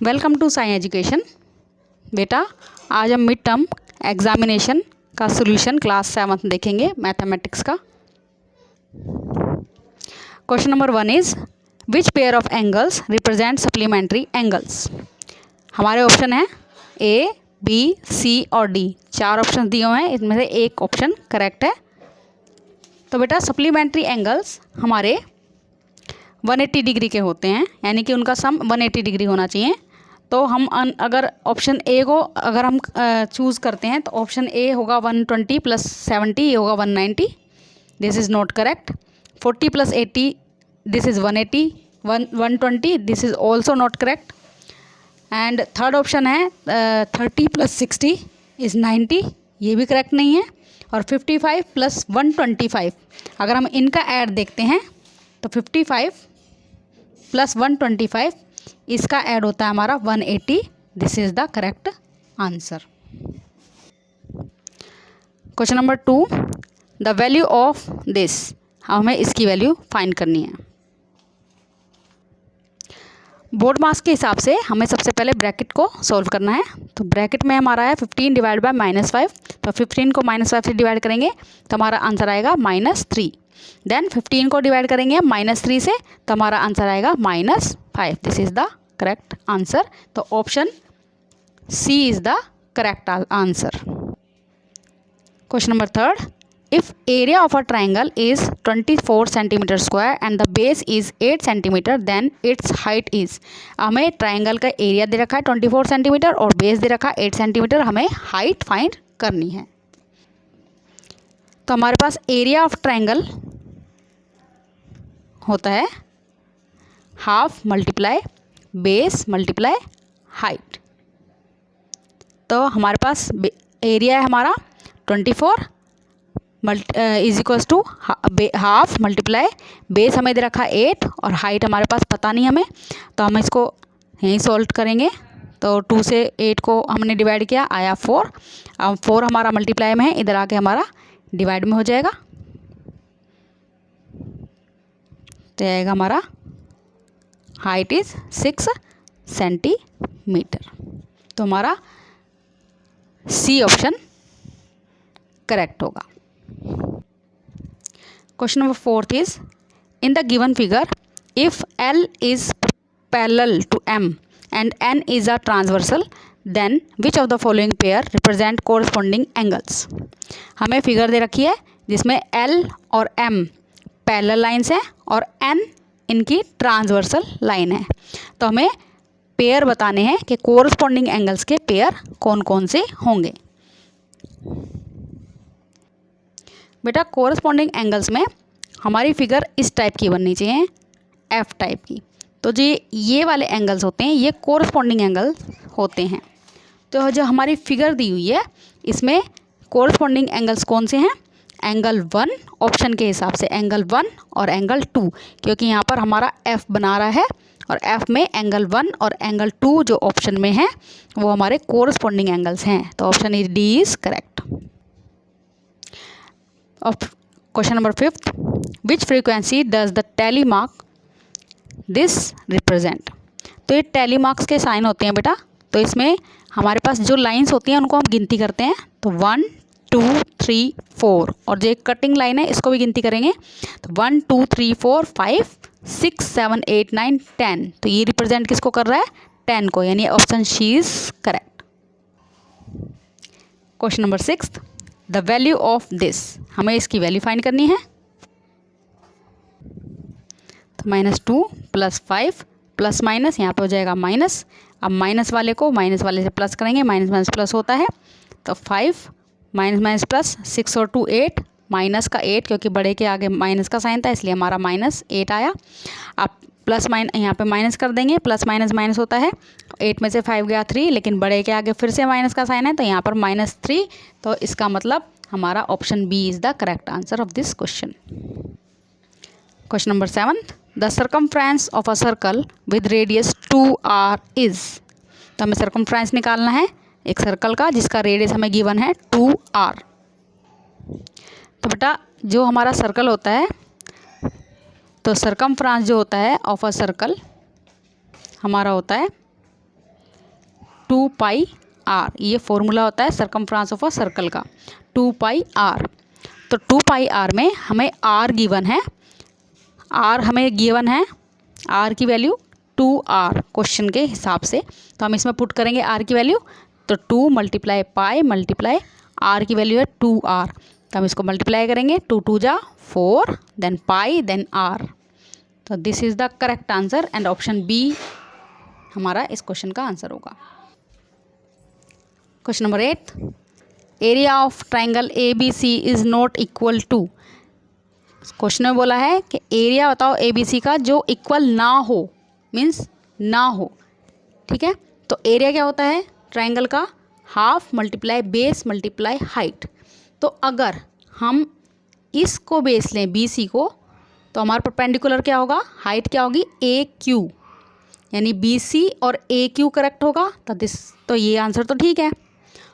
Welcome to Sai education. बेटा आज हम मिड टर्म एग्जामिनेशन का सॉल्यूशन क्लास 7 देखेंगे मैथमेटिक्स का। Question number 1 is which pair of angles represent supplementary angles. हमारे ऑप्शन है ए, बी, सी और डी। 4 ऑप्शन दिए हुए हैं, इसमें से एक ऑप्शन करेक्ट है। तो बेटा सप्लीमेंट्री एंगल्स हमारे 180 डिग्री के होते हैं, यानी कि उनका सम 180 डिग्री होना चाहिए। तो हम अगर ऑप्शन ए को अगर हम चूज़ करते हैं तो ऑप्शन ए होगा 120 + 70, ये होगा 190। This is not correct. 40 + 80, this is 180। 120, this is also not correct. And third option है 30 + 60 इज़ 90, ये भी करेक्ट नहीं है। और 55 + 125, अगर हम इनका ऐड देखते हैं तो 55 + 125 इसका ऐड होता है हमारा 180। This is the correct answer. Question number 2, the value of this. हमें इसकी वैल्यू फाइंड करनी है। बोर्ड मास के हिसाब से हमें सबसे पहले ब्रैकेट को सॉल्व करना है। तो ब्रैकेट में हमारा है 15 / -5। तो 15 को -5 से डिवाइड करेंगे तो हमारा आंसर आएगा -3। देन 15 को डिवाइड करेंगे -3 से तो हमारा आंसर आएगा -5। This is the correct answer. तो option C is the correct answer. Question number 3, if area of a triangle is 24 centimeter square and the base is 8 centimeter, then its height is। हमें triangle का area दे रखा है 24 centimetre और base दे रखा है 8 centimetre, हमें height find करनी है। तो हमारे पास एरिया ऑफ ट्राइंगल होता है half multiply base multiply height. तो हमारे पास एरिया है हमारा 24 is equals to half multiply base हमें दे रखा 8 और हाइट हमारे पास पता नहीं हमें, तो हम इसको यहीं सॉल्व करेंगे। तो 2 से 8 को हमने डिवाइड किया, आया 4। अब 4 हमारा मल्टीप्लाई में है, इधर आके हमारा डिवाइड में हो जाएगा। तो आएगा हमारा हाइट इज़ 6 सेंटीमीटर। तो हमारा सी ऑप्शन करेक्ट होगा। Question number 4 is in the given figure, if L is parallel to M and N is a transversal, then which of the following pair represent corresponding angles। हमें figure दे रखी है जिसमें L और M parallel lines हैं और N इनकी transversal line है। तो हमें पेयर बताने हैं कि कोरस्पॉन्डिंग एंगल्स के पेयर कौन कौन से होंगे। बेटा कोरस्पॉन्डिंग एंगल्स में हमारी फिगर इस टाइप की बननी चाहिए, एफ टाइप की। तो जो ये वाले एंगल्स होते हैं ये कोरस्पॉन्डिंग एंगल होते हैं। तो जो हमारी फिगर दी हुई है इसमें कोरस्पॉन्डिंग एंगल्स कौन से हैं? एंगल 1 ऑप्शन के हिसाब से, एंगल 1 और एंगल 2, क्योंकि यहाँ पर हमारा एफ बना रहा है और एफ में एंगल 1 और एंगल 2 जो ऑप्शन में है वो हमारे कोरस्पॉन्डिंग एंगल्स हैं। तो option is D is correct. Question number 5, which frequency does the tally mark this represent. तो ये टैली मार्क्स के साइन होते हैं बेटा। तो इसमें हमारे पास जो लाइंस होती हैं उनको हम गिनती करते हैं। तो 1 2 3 4 और जो एक कटिंग लाइन है इसको भी गिनती करेंगे। तो 1 2 3 4 5 6 7 8 9 10। तो ये रिप्रेजेंट किसको कर रहा है? 10 को, यानी option C is correct. Question number 6, the value of this. हमें इसकी वैल्यू फाइंड करनी है। तो -2 + 5 प्लस माइनस यहाँ पे हो जाएगा माइनस। अब माइनस वाले को माइनस वाले से प्लस करेंगे, माइनस माइनस प्लस होता है। तो 5 माइनस माइनस प्लस 6 और 2 8, माइनस का 8 क्योंकि बड़े के आगे माइनस का साइन था इसलिए हमारा -8 आया। अब प्लस माइनस यहाँ पे माइनस कर देंगे, प्लस माइनस माइनस होता है। 8 में से 5 गया 3, लेकिन बड़े के आगे फिर से माइनस का साइन है तो यहाँ पर -3। तो इसका मतलब हमारा option B is the correct answer of this question. Question number 7, the circumference of a circle with radius 2r is. तो हमें सर्कमफ्रेंस निकालना है एक सर्कल का जिसका रेडियस हमें गिवन है 2r। तो बेटा जो हमारा सर्कल होता है तो सरकमफ्रांस जो होता है ऑफ अ सर्कल हमारा होता है 2 पाई आर। ये फॉर्मूला होता है सरकमफ्रांस ऑफ अ सर्कल का 2 पाई आर। तो 2 पाई आर में हमें आर गिवन है, आर हमें गिवन है, आर की वैल्यू 2r क्वेश्चन के हिसाब से। तो हम इसमें पुट करेंगे आर की वैल्यू, तो 2 मल्टीप्लाई पाई मल्टीप्लाई आर की वैल्यू है 2r। तो हम इसको मल्टीप्लाई करेंगे, 2 2 जा 4, देन पाई देन r। तो this is the correct answer and option B हमारा इस क्वेश्चन का आंसर होगा। Question number 8, area of triangle A B C is not equal to. Question में बोला है कि एरिया बताओ ए बी सी का जो इक्वल ना हो, मीन्स ना हो। ठीक है, तो एरिया क्या होता है ट्राइंगल का, half multiply base multiply height. तो अगर हम इसको बेस लें बी सी को, तो हमारा परपेंडिकुलर क्या होगा, हाइट क्या होगी ए क्यू, यानी बी सी और ए क्यू करेक्ट होगा। तो ये आंसर तो ठीक है।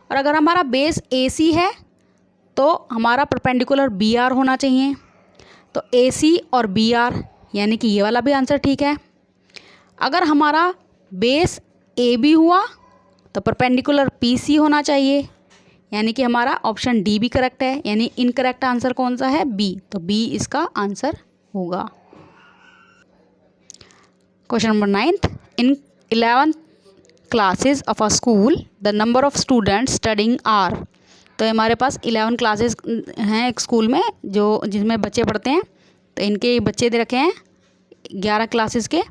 और अगर हमारा बेस ए सी है तो हमारा परपेंडिकुलर बी आर होना चाहिए। तो ए सी और बी आर, यानी कि ये वाला भी आंसर ठीक है। अगर हमारा बेस ए बी हुआ तो परपेंडिकुलर पी सी होना चाहिए, यानी कि हमारा ऑप्शन डी भी करेक्ट है। यानी इनकरेक्ट आंसर कौन सा है, बी। तो बी इसका आंसर होगा। Question number 9, in 11th classes of a school the number of students studying are. तो हमारे पास 11 क्लासेस हैं एक स्कूल में जो जिसमें बच्चे पढ़ते हैं। तो इनके बच्चे दे रखे हैं 11 क्लासेस के।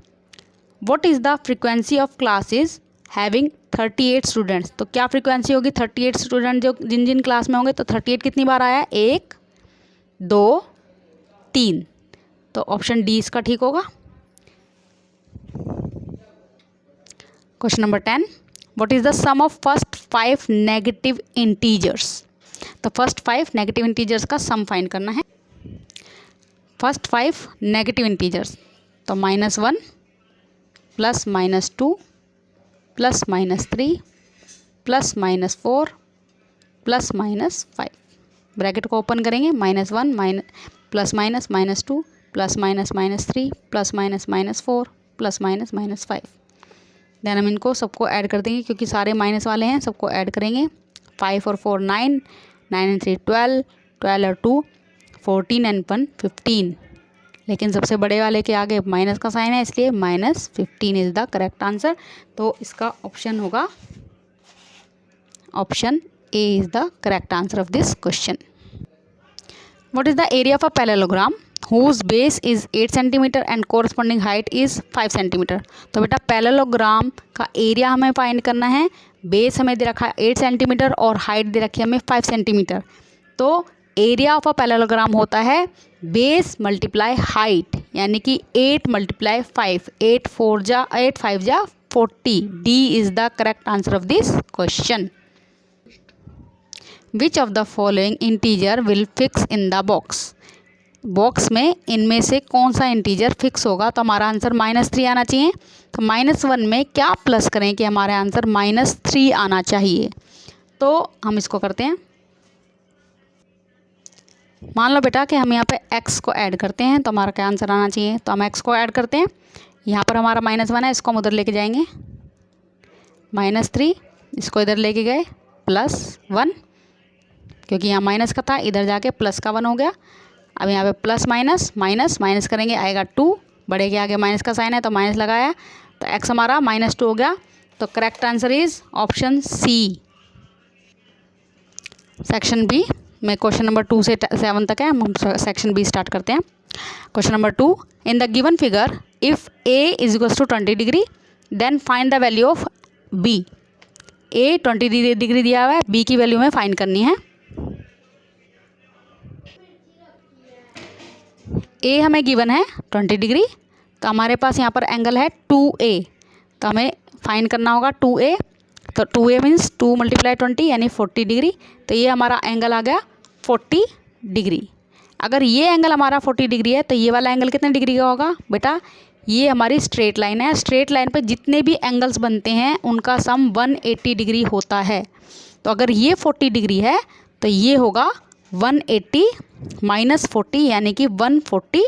What is the frequency of classes having 38 students. तो क्या फ्रीक्वेंसी होगी 38 स्टूडेंट जो जिन जिन क्लास में होंगे। तो 38 कितनी बार आया, 1 2 3। तो ऑप्शन डी इसका ठीक होगा। Question number 10, what is the sum of first 5 negative integers. तो फर्स्ट 5 नेगेटिव इंटीजर्स का सम फाइंड करना है। फर्स्ट 5 नेगेटिव इंटीजर्स, तो -1 plus -2 plus -3 plus -4 plus -5। Bracket को ओपन करेंगे, -1 plus -2 plus -3 plus -4 plus -5। Then हम इनको सबको ऐड कर देंगे क्योंकि सारे माइनस वाले हैं, सबको ऐड करेंगे। 5 और 4 9, 9 and 3 12, 12 और 2 14 and 1 15। लेकिन सबसे बड़े वाले के आगे माइनस का साइन है, इसलिए -15 इज़ द करेक्ट आंसर। तो इसका ऑप्शन होगा, option A is the correct answer of this question. What is the area of a parallelogram whose base is 8 cm and corresponding height is 5 cm। तो बेटा parallelogram का area हमें find करना है। Base हमें दे रखा है 8 cm और हाइट दे रखी है हमें 5 cm। तो एरिया ऑफ अ पैरेललोग्राम होता है बेस मल्टीप्लाई हाइट, यानी कि 8 मल्टीप्लाई 5, 8 5 जा 40। D is the correct answer of this question. Which of the following integer will fix in the box. Box में इनमें से कौन सा इंटीजर फिक्स होगा। तो हमारा आंसर -3 आना चाहिए। तो -1 में क्या प्लस करें कि हमारा आंसर -3 आना चाहिए। तो हम इसको करते हैं, मान लो बेटा कि हम यहाँ पे x को ऐड करते हैं तो हमारा क्या आंसर आना चाहिए। तो हम x को ऐड करते हैं, यहाँ पर हमारा -1 है, इसको हम उधर लेके जाएंगे, -3 इसको इधर लेके गए, +1 क्योंकि यहाँ माइनस का था, इधर जाके प्लस का 1 हो गया। अब यहाँ पे प्लस माइनस माइनस माइनस करेंगे, आएगा 2, बड़े के आगे माइनस का साइन है तो माइनस लगाया, तो x हमारा -2 हो गया। तो correct answer is option C. Section B में क्वेश्चन नंबर 2 से 7 तक है, हम सेक्शन बी स्टार्ट करते हैं। Question number 2, in the given figure if a is equals to 20 degree then find the value of b। a 20 degree दिया हुआ है, b की वैल्यू हमें फाइंड करनी है। ए हमें गिवन है 20 डिग्री, तो हमारे पास यहाँ पर एंगल है 2a, तो हमें फाइंड करना होगा 2a। तो 2a मीन्स 2 मल्टीप्लाई 20 यानी 40 डिग्री। तो ये हमारा एंगल आ गया 40 डिग्री। अगर ये एंगल हमारा 40 डिग्री है तो ये वाला एंगल कितने डिग्री का होगा बेटा, ये हमारी स्ट्रेट लाइन है। स्ट्रेट लाइन पे जितने भी एंगल्स बनते हैं उनका सम 180 डिग्री होता है। तो अगर ये 40 डिग्री है तो ये होगा 180 -40 यानी कि 140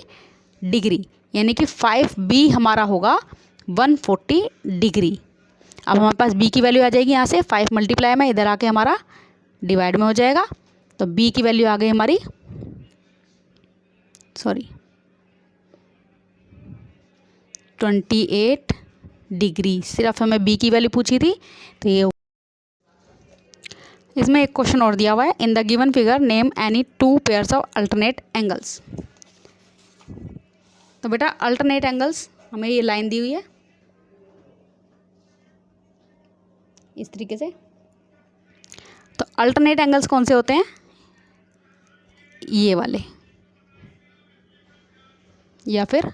डिग्री। यानी कि 5b हमारा होगा 140 डिग्री। अब हमारे पास b की वैल्यू आ जाएगी यहाँ से 5 मल्टीप्लाई में इधर आके हमारा डिवाइड में हो जाएगा, तो b की वैल्यू आ गई हमारी 28 डिग्री। सिर्फ हमें b की वैल्यू पूछी थी, तो ये इसमें एक क्वेश्चन और दिया हुआ है, इन the given figure name any 2 pairs of alternate angles. तो बेटा अल्टरनेट एंगल्स हमें ये लाइन दी हुई है इस तरीके से। तो अल्टरनेट एंगल्स कौन से होते हैं? ये वाले या फिर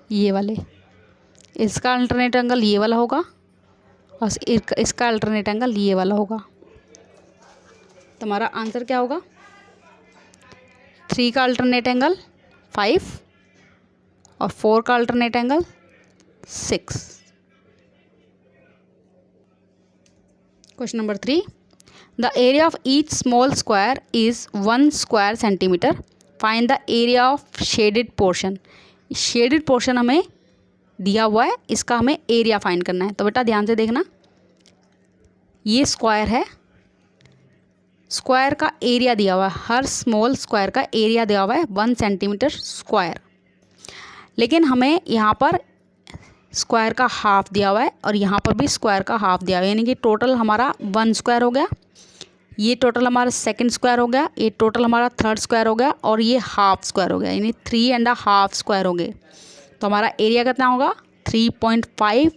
ये वाले। इसका अल्टरनेट एंगल ये वाला होगा और इसका अल्टरनेट एंगल ये वाला होगा। तो हमारा आंसर क्या होगा? 3 का अल्टरनेट एंगल 5 और 4 का alternate angle 6। Question number 3, the area of each small square is 1 square centimetre, find the area of shaded portion. Shaded portion हमें दिया हुआ है, इसका हमें एरिया फाइंड करना है। तो बेटा ध्यान से देखना, ये स्क्वायर है, स्क्वायर का एरिया दिया हुआ है, हर स्मॉल स्क्वायर का एरिया दिया हुआ है 1 सेंटीमीटर स्क्वायर। लेकिन हमें यहाँ पर स्क्वायर का हाफ दिया हुआ है और यहाँ पर भी स्क्वायर का हाफ दिया हुआ है, यानी कि टोटल हमारा 1 स्क्वायर हो गया, ये टोटल हमारा 2nd स्क्वायर हो गया, ये टोटल हमारा 3rd स्क्वायर हो गया और ये हाफ स्क्वायर हो गया, यानी 3.5 स्क्वायर हो गए। तो हमारा एरिया कितना होगा? 3.5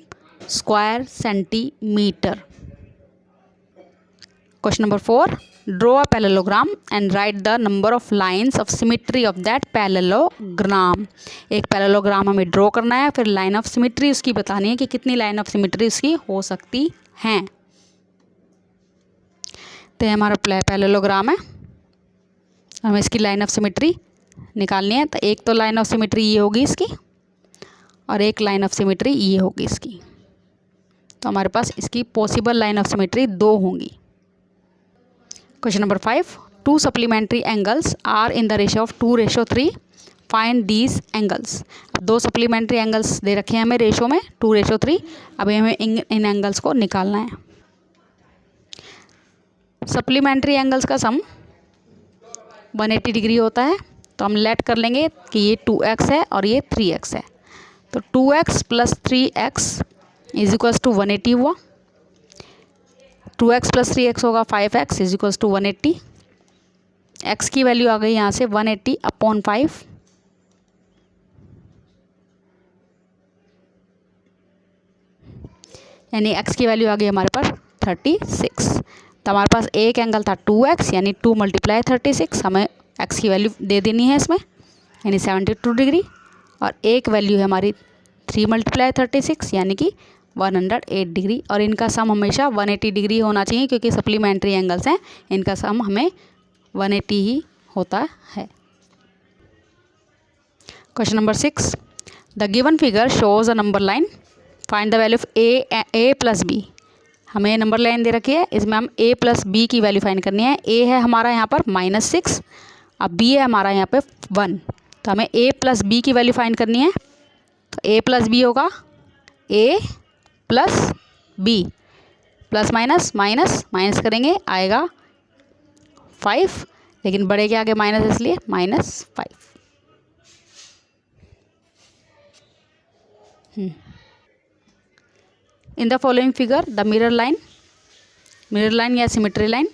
square centimetre. Question number 4, draw a parallelogram and right the number of lines of symmetry of that parallelogram. एक पैरेललोग्राम हमें ड्रॉ करना है, फिर लाइन ऑफ सिमेट्री उसकी बतानी है कि कितनी लाइन ऑफ सिमेट्री उसकी हो सकती हैं। तो ये हमारा पैरेललोग्राम है, हमें इसकी लाइन ऑफ सिमेट्री निकालनी है। तो एक तो लाइन ऑफ सिमेट्री ये होगी इसकी और एक लाइन ऑफ सिमेट्री ये होगी इसकी। तो हमारे पास इसकी पॉसिबल लाइन ऑफ सिमेट्री 2 होंगी। Question number 5, 2 supplementary angles are in the ratio of 2:3, find these angles. अब 2 सप्लीमेंट्री एंगल्स दे रखे हैं हमें रेशो में 2:3। अभी हमें इन एंगल्स को निकालना है। सप्लीमेंट्री एंगल्स का सम 180 डिग्री होता है, तो हम लेट कर लेंगे कि ये 2x है और ये 3x है। तो 2x + 3x = 180 हुआ, 2x + 3x होगा 5x = 180। x की वैल्यू आ गई यहाँ से 180/5, यानी x की वैल्यू आ गई हमारे पास 36। तो हमारे पास एक एंगल था 2x, यानी 2 × 36, हमें x की वैल्यू दे देनी है इसमें, यानी 72 डिग्री। और एक वैल्यू है हमारी 3 × 36, यानी कि 108 डिग्री। और इनका सम हमेशा 180 डिग्री होना चाहिए, क्योंकि सप्लीमेंट्री एंगल्स हैं, इनका सम हमें 180 ही होता है। Question number 6, the given figure shows a number line, find the value of a + b। हमें नंबर लाइन दे रखी है, इसमें हम a + b की वैल्यू फाइंड करनी है। a है हमारा यहाँ पर -6, अब b है हमारा यहाँ पे 1, तो हमें a + b की वैल्यू फाइंड करनी है। तो a + b होगा a + b, plus minus minus minus करेंगे आएगा 5, लेकिन बड़े के आगे माइनस इसलिए -5। In the following figure, the mirror line या symmetry line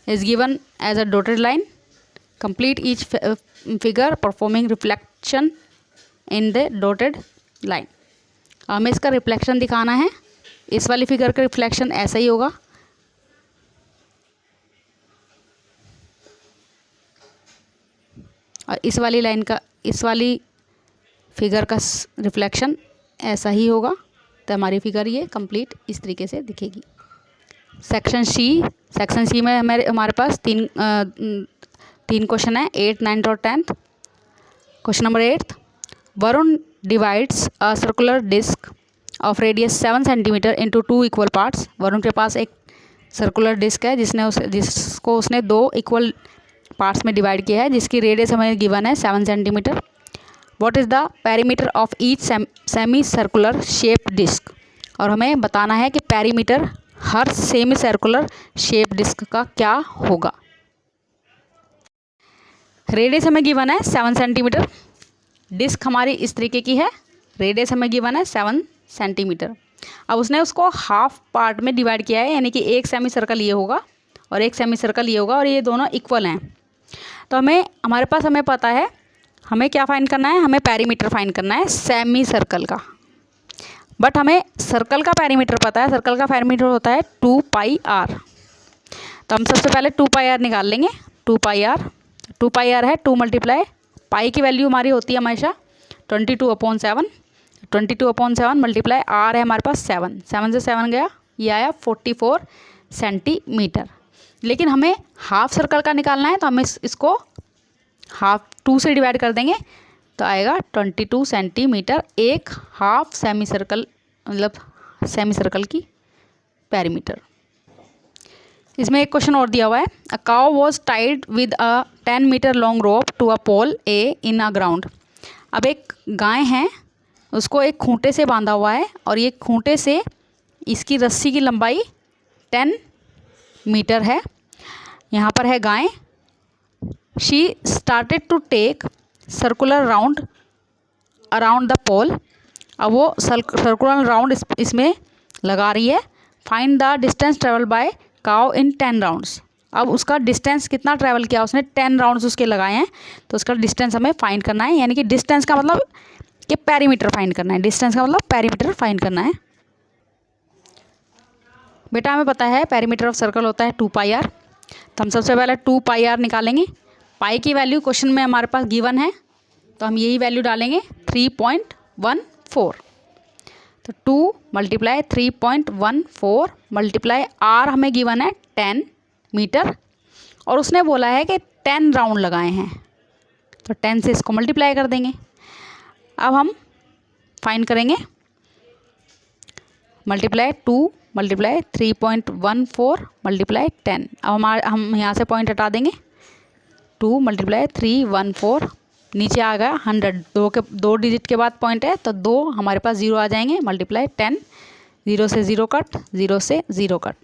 is given as a dotted line. Complete each figure performing reflection in the dotted line. हमें इसका रिफ्लेक्शन दिखाना है। इस वाली फिगर का रिफ्लेक्शन ऐसा ही होगा, और इस वाली लाइन का, इस वाली फिगर का रिफ्लेक्शन ऐसा ही होगा। तो हमारी फिगर ये कंप्लीट इस तरीके से दिखेगी। सेक्शन सी में हमारे पास तीन क्वेश्चन है, 8, 9 और 10। Question number 8, Varun divides a circular disc of radius 7 centimetre into 2 equal parts. Varun के पास एक सर्कुलर डिस्क है जिसको उसने 2 इक्वल पार्ट्स में डिवाइड किया है, जिसकी रेडियस हमें गिवन है 7 centimetre. What is the perimeter of each semi circular shaped disc, और हमें बताना है कि पेरीमीटर हर सेमी सर्कुलर शेप डिस्क का क्या होगा। रेडियस हमें गिवन है 7 सेंटीमीटर, डिस्क हमारी इस तरीके की है, रेडियस हमें गिवन है 7 सेंटीमीटर। अब उसने उसको हाफ पार्ट में डिवाइड किया है, यानी कि एक सेमी सर्कल ये होगा और एक सेमी सर्कल ये होगा, और ये दोनों इक्वल हैं। तो हमारे पास हमें पता है हमें क्या फाइंड करना है, हमें पेरीमीटर फाइंड करना है सेमी सर्कल का, बट हमें सर्कल का पेरीमीटर पता है। सर्कल का पेरीमीटर होता है 2 पाई आर। तो हम सबसे पहले 2 पाई आर निकाल लेंगे। 2 पाई आर है 2 मल्टीप्लाई पाई की वैल्यू हमारी होती है हमेशा 22/7, 22/7 मल्टीप्लाई आर है हमारे पास 7, 7 से 7 गया, ये आया 44 सेंटीमीटर। लेकिन हमें हाफ सर्कल का निकालना है, तो हम इसको हाफ 2 से डिवाइड कर देंगे, तो आएगा 22 सेंटीमीटर एक हाफ सेमी सर्कल, मतलब सेमी सर्कल की पेरीमीटर। इसमें एक क्वेश्चन और दिया हुआ है, a cow was tied with a 10 metre long rope to a pole A in a ground. अब एक गाय है, उसको एक खूंटे से बांधा हुआ है, और ये खूंटे से इसकी रस्सी की लंबाई 10 मीटर है। यहाँ पर है गाय। She started to take circular round around the pole. अब वो सर्कुलर राउंड इसमें लगा रही है। Find the distance travel by cow in 10 rounds. अब उसका डिस्टेंस कितना ट्रैवल किया उसने, 10 राउंड्स उसके लगाए हैं, तो उसका डिस्टेंस हमें फाइंड करना है। यानी कि डिस्टेंस का मतलब कि पेरीमीटर फाइंड करना है, डिस्टेंस का मतलब पेरीमीटर फाइंड करना है। बेटा हमें पता है पेरीमीटर ऑफ सर्कल होता है 2 पाई आर। तो हम सबसे पहले 2 पाई आर निकालेंगे। पाई की वैल्यू क्वेश्चन में हमारे पास गिवन है, तो हम यही वैल्यू डालेंगे 3.14। तो 2 मल्टीप्लाई 3.14 मल्टीप्लाई आर हमें गिवन है 10 मीटर, और उसने बोला है कि 10 राउंड लगाए हैं, तो 10 से इसको मल्टीप्लाई कर देंगे। अब हम फाइंड करेंगे मल्टीप्लाई 2 मल्टीप्लाई 3.14 मल्टीप्लाई 10। अब हम यहाँ से पॉइंट हटा देंगे, 2 मल्टीप्लाई 314, नीचे आ गया 100, दो डिजिट के बाद पॉइंट है, तो 2 हमारे पास 0 आ जाएंगे, मल्टीप्लाई 10, 0 से 0 कट, 0 से 0 कट,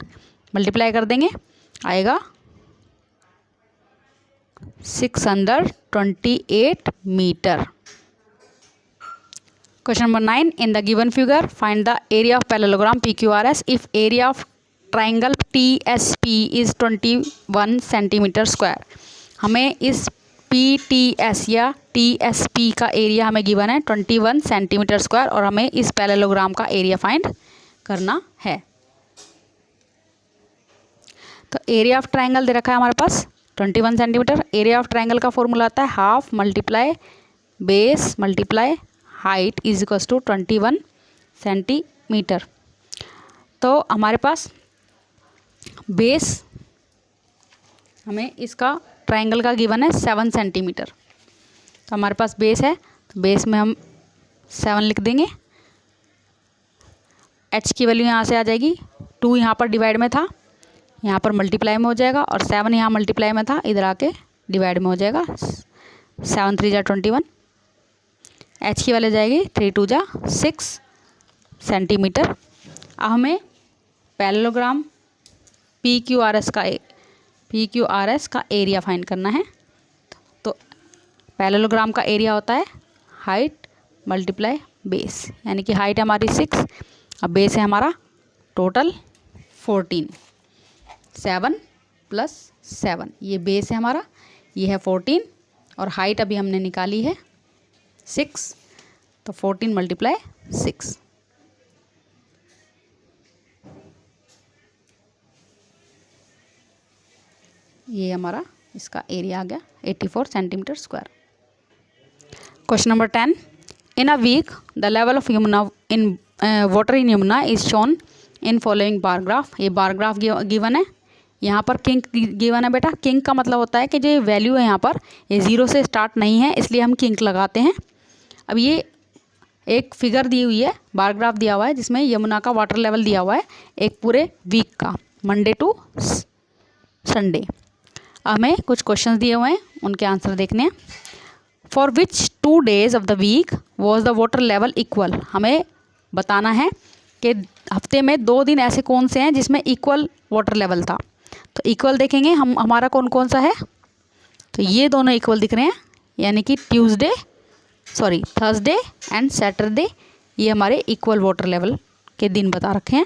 मल्टीप्लाई कर देंगे, आएगा 628 metre. Question number 9. In the given figure, find the area of parallelogram PQRS if area of triangle TSP is 21 centimetre square. हमें इस PTS या TSP का एरिया हमें गिवन है 21 सेंटीमीटर स्क्वायर, और हमें इस पैरेललोग्राम का एरिया फाइंड करना है। तो एरिया ऑफ ट्राइंगल दे रखा है हमारे पास 21 सेंटीमीटर। एरिया ऑफ ट्राइंगल का फॉर्मूला आता है half multiply base multiply height is equals to 21 centimetre. तो हमारे पास बेस हमें इसका ट्रायंगल का गिवन है 7 सेंटीमीटर। तो हमारे पास बेस है, तो बेस में हम 7 लिख देंगे। h की वैल्यू यहाँ से आ जाएगी, 2 यहाँ पर डिवाइड में था, यहाँ पर मल्टीप्लाई में हो जाएगा, और 7 यहाँ मल्टीप्लाई में था, इधर आके डिवाइड में हो जाएगा। 7 3 जा 21, h की वैल्यू जाएगी 3 2 जा 6 सेंटीमीटर। अब हमें पैरेललोग्राम PQRS का एरिया फाइंड करना है। तो पैरेललोग्राम का एरिया होता है हाइट मल्टीप्लाई बेस, यानी कि हाइट हमारी 6 और बेस है हमारा टोटल 14। 7 + 7 ये बेस है हमारा, ये है 14, और हाइट अभी हमने निकाली है 6, तो 14 × 6। ये हमारा इसका एरिया आ गया 84 centimetre square. Question number 10, in a week the level of Yamuna in water in Yamuna is shown in following bar graph. ये बार ग्राफ गिवन है, यहाँ पर किंक गिवन है बेटा। किंक का मतलब होता है कि जो वैल्यू है यहाँ पर ये 0 से स्टार्ट नहीं है, इसलिए हम किंक लगाते हैं। अब ये एक फिगर दी हुई है, बार ग्राफ दिया हुआ है, जिसमें यमुना का वाटर लेवल दिया हुआ है एक पूरे वीक का, मंडे टू संडे। हमें कुछ क्वेश्चंस दिए हुए हैं, उनके आंसर देखने हैं। For which 2 days of the week was the water level equal. हमें बताना है कि हफ्ते में 2 दिन ऐसे कौन से हैं जिसमें इक्वल वाटर लेवल था। तो इक्वल देखेंगे हम, हमारा कौन कौन सा है, तो ये दोनों इक्वल दिख रहे हैं, यानी कि थर्सडे एंड सैटरडे, ये हमारे इक्वल वाटर लेवल के दिन बता रखे हैं।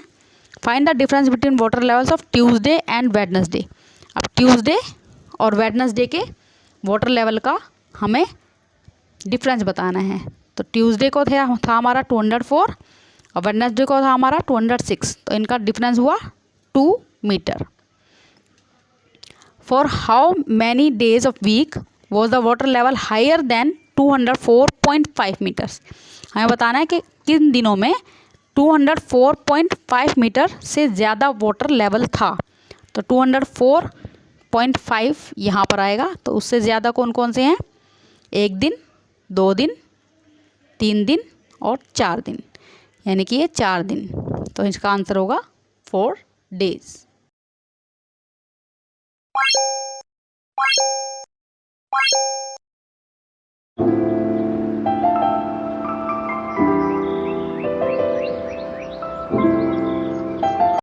Find the difference between water levels of Tuesday and Wednesday. अब ट्यूसडे और वेडनेसडे के वाटर लेवल का हमें डिफरेंस बताना है। तो ट्यूसडे को था हमारा 204 और वेडनेसडे को था हमारा 206, तो इनका डिफरेंस हुआ 2 metre. For how many days of week was the water level higher than 204.5 metres. हमें बताना है कि किन दिनों में 204.5 मीटर से ज़्यादा वाटर लेवल था। तो 204.5 यहाँ पर आएगा, तो उससे ज़्यादा कौन कौन से हैं, 1 दिन, 2 दिन, 3 दिन और 4 दिन, यानी कि ये 4 दिन। तो इसका आंसर होगा 4 days।